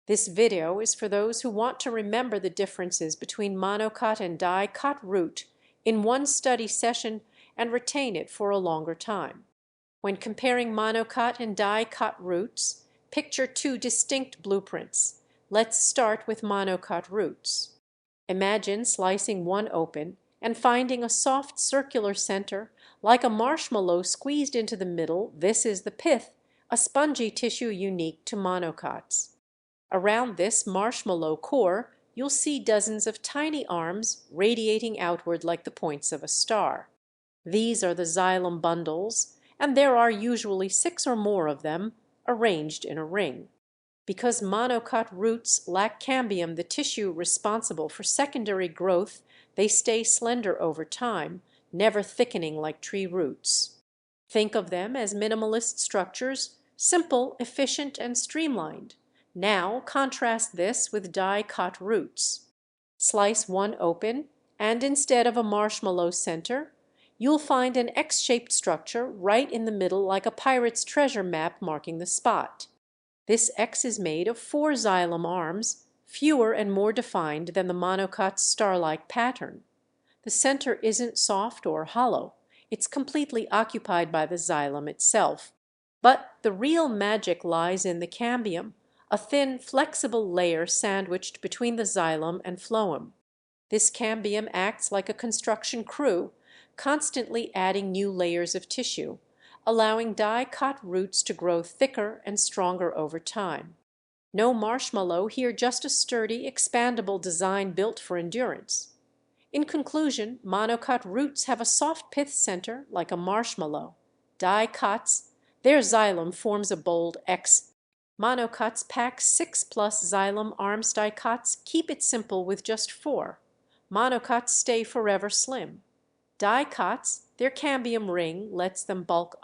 This video is for those who want to remember the differences between monocot and dicot root in one study session and retain it for a longer time. When comparing monocot and dicot roots, picture two distinct blueprints. Let's start with monocot roots. Imagine slicing one open and finding a soft circular center, like a marshmallow squeezed into the middle. This is the pith, a spongy tissue unique to monocots. Around this marshmallow core, you'll see dozens of tiny arms radiating outward like the points of a star. These are the xylem bundles, and there are usually 6 or more of them, arranged in a ring. Because monocot roots lack cambium, the tissue responsible for secondary growth, they stay slender over time, never thickening like tree roots. Think of them as minimalist structures, simple, efficient, and streamlined. Now contrast this with dicot roots. Slice one open, and instead of a marshmallow center, you'll find an X-shaped structure right in the middle like a pirate's treasure map marking the spot. This X is made of 4 xylem arms, fewer and more defined than the monocot's star-like pattern. The center isn't soft or hollow, it's completely occupied by the xylem itself. But the real magic lies in the cambium, a thin, flexible layer sandwiched between the xylem and phloem. This cambium acts like a construction crew, constantly adding new layers of tissue, allowing dicot roots to grow thicker and stronger over time. No marshmallow here, just a sturdy, expandable design built for endurance. In conclusion, monocot roots have a soft pith center like a marshmallow. Dicots, their xylem forms a bold X. Monocots pack 6+ xylem arms. Dicots keep it simple with just 4. Monocots stay forever slim. Dicots, their cambium ring lets them bulk up.